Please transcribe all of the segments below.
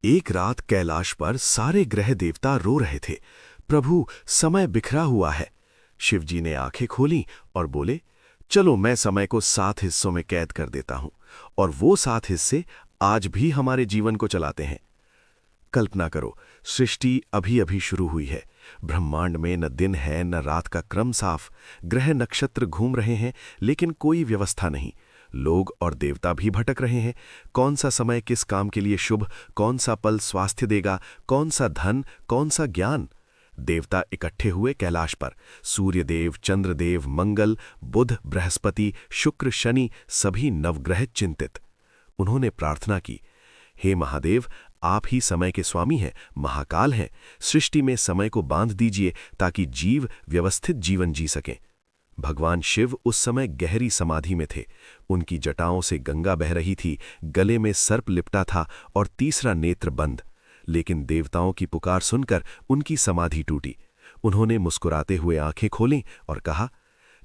एक रात कैलाश पर सारे ग्रह देवता रो रहे थे। प्रभु, समय बिखरा हुआ है। शिवजी ने आंखें खोलीं और बोले, चलो मैं समय को 7 हिस्सों में कैद कर देता हूं, और वो 7 हिस्से आज भी हमारे जीवन को चलाते हैं। कल्पना करो, सृष्टि अभी अभी शुरू हुई है। ब्रह्मांड में न दिन है न रात का क्रम साफ। ग्रह नक्षत्र घूम रहे हैं, लेकिन कोई व्यवस्था नहीं। लोग और देवता भी भटक रहे हैं। कौन सा समय किस काम के लिए शुभ, कौन सा पल स्वास्थ्य देगा, कौन सा धन, कौन सा ज्ञान। देवता इकट्ठे हुए कैलाश पर। सूर्यदेव, चंद्रदेव, मंगल, बुध, बृहस्पति, शुक्र, शनि, सभी नवग्रह चिंतित। उन्होंने प्रार्थना की, हे महादेव, आप ही समय के स्वामी हैं, महाकाल हैं। सृष्टि में समय को बांध दीजिए ताकि जीव व्यवस्थित जीवन जी सकें। भगवान शिव उस समय गहरी समाधि में थे। उनकी जटाओं से गंगा बह रही थी, गले में सर्प लिपटा था और तीसरा नेत्र बंद। लेकिन देवताओं की पुकार सुनकर उनकी समाधि टूटी। उन्होंने मुस्कुराते हुए आंखें खोलीं और कहा,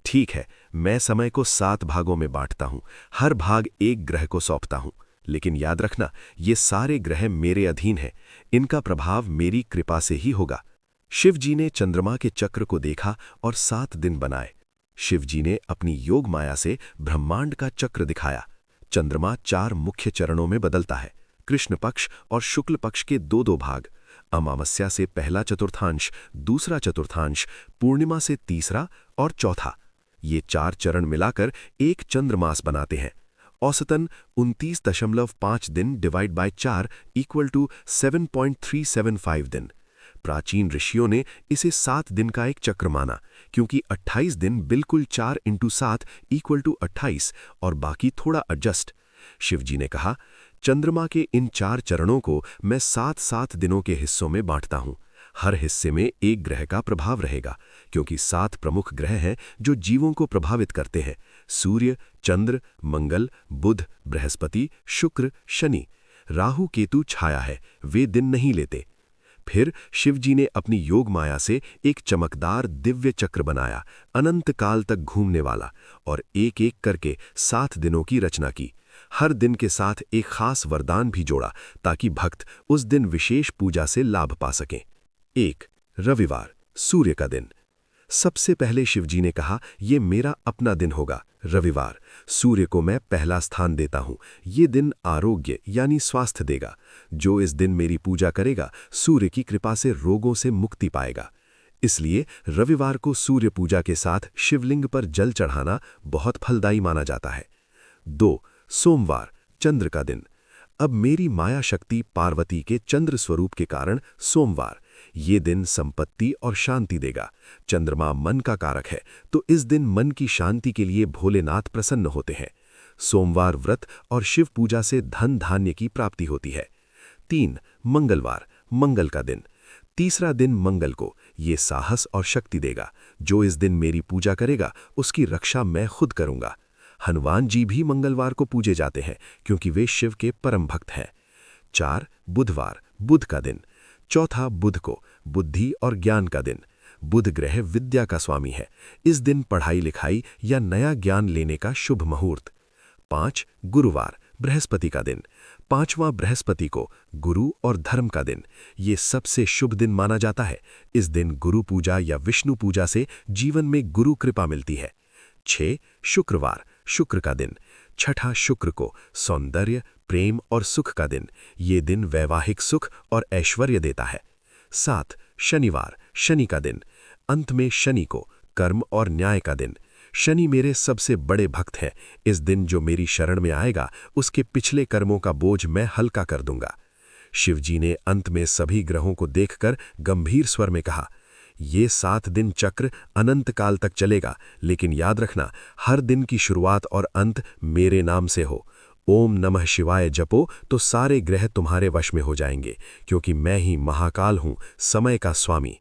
ठीक है, मैं समय को 7 भागों में बांटता हूं, हर भाग एक ग्रह को सौंपता हूं। लेकिन याद रखना, ये सारे ग्रह मेरे अधीन हैं, इनका प्रभाव मेरी कृपा से ही होगा। शिवजी ने चंद्रमा के चक्र को देखा और 7 दिन बनाए। शिवजी ने अपनी योग माया से ब्रह्मांड का चक्र दिखाया। चंद्रमा 4 मुख्य चरणों में बदलता है, कृष्ण पक्ष और शुक्ल पक्ष के 2-2 भाग। अमावस्या से पहला चतुर्थांश, दूसरा चतुर्थांश, पूर्णिमा से तीसरा और चौथा। ये 4 चरण मिलाकर एक चंद्रमास बनाते हैं। औसतन 29.5 दिन डिवाइड बाय 4 इक्वल टू 7.375 दिन। प्राचीन ऋषियों ने इसे 7 दिन का एक चक्र माना, क्योंकि 28 दिन बिल्कुल 4 × 7 इक्वल टू 28 और बाकी थोड़ा एडजस्ट। शिवजी ने कहा, चंद्रमा के इन 4 चरणों को मैं 7-7 दिनों के हिस्सों में बांटता हूं। हर हिस्से में एक ग्रह का प्रभाव रहेगा, क्योंकि 7 प्रमुख ग्रह हैं जो जीवों को प्रभावित करते हैं: सूर्य, चंद्र, मंगल, बुध, बृहस्पति, शुक्र, शनि। राहु केतु छाया है, वे दिन नहीं लेते। फिर शिवजी ने अपनी योग माया से एक चमकदार दिव्य चक्र बनाया, अनंत काल तक घूमने वाला, और एक एक करके 7 दिनों की रचना की। हर दिन के साथ एक खास वरदान भी जोड़ा, ताकि भक्त उस दिन विशेष पूजा से लाभ पा सकें। 1. रविवार, सूर्य का दिन। सबसे पहले शिवजी ने कहा, यह मेरा अपना दिन होगा। रविवार, सूर्य को मैं पहला स्थान देता हूं। ये दिन आरोग्य यानी स्वास्थ्य देगा। जो इस दिन मेरी पूजा करेगा, सूर्य की कृपा से रोगों से मुक्ति पाएगा। इसलिए रविवार को सूर्य पूजा के साथ शिवलिंग पर जल चढ़ाना बहुत फलदायी माना जाता है। 2. सोमवार, चंद्र का दिन। अब मेरी माया शक्ति पार्वती के चंद्र स्वरूप के कारण सोमवार, ये दिन संपत्ति और शांति देगा। चंद्रमा मन का कारक है, तो इस दिन मन की शांति के लिए भोलेनाथ प्रसन्न होते हैं। सोमवार व्रत और शिव पूजा से धन धान्य की प्राप्ति होती है। 3. मंगलवार, मंगल का दिन। तीसरा दिन मंगल को, ये साहस और शक्ति देगा। जो इस दिन मेरी पूजा करेगा, उसकी रक्षा मैं खुद करूंगा। हनुमान जी भी मंगलवार को पूजे जाते हैं, क्योंकि वे शिव के परम भक्त हैं। 4. बुधवार, बुध का दिन। चौथा बुध को, बुद्धि और ज्ञान का दिन। बुध ग्रह विद्या का स्वामी है। इस दिन पढ़ाई लिखाई या नया ज्ञान लेने का शुभ मुहूर्त। 5. गुरुवार, बृहस्पति का दिन। 5वां बृहस्पति को, गुरु और धर्म का दिन। ये सबसे शुभ दिन माना जाता है। इस दिन गुरु पूजा या विष्णु पूजा से जीवन में गुरु कृपा मिलती है। 6. शुक्रवार, शुक्र का दिन। छठा शुक्र को, सौंदर्य, प्रेम और सुख का दिन। ये दिन वैवाहिक सुख और ऐश्वर्य देता है। 7. शनिवार, शनि का दिन। अंत में शनि को, कर्म और न्याय का दिन। शनि मेरे सबसे बड़े भक्त हैं। इस दिन जो मेरी शरण में आएगा, उसके पिछले कर्मों का बोझ मैं हल्का कर दूंगा। शिवजी ने अंत में सभी ग्रहों को देखकर गंभीर स्वर में कहा, ये 7 दिन चक्र अनंत काल तक चलेगा, लेकिन याद रखना, हर दिन की शुरुआत और अंत मेरे नाम से हो। ओम नमः शिवाय जपो तो सारे ग्रह तुम्हारे वश में हो जाएंगे, क्योंकि मैं ही महाकाल हूं, समय का स्वामी।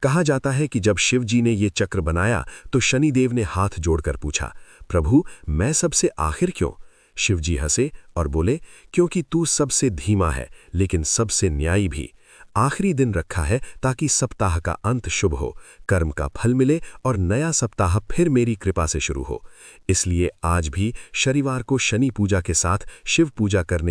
कहा जाता है कि जब शिवजी ने ये चक्र बनाया तो शनिदेव ने हाथ जोड़कर पूछा, प्रभु, मैं सबसे आखिर क्यों? शिवजी हंसे और बोले, क्योंकि तू सबसे धीमा है, लेकिन सबसे न्यायी भी। आखिरी दिन रखा है ताकि सप्ताह का अंत शुभ हो, कर्म का फल मिले और नया सप्ताह फिर मेरी कृपा से शुरू हो। इसलिए आज भी शनिवार को शनि पूजा के साथ शिव पूजा करने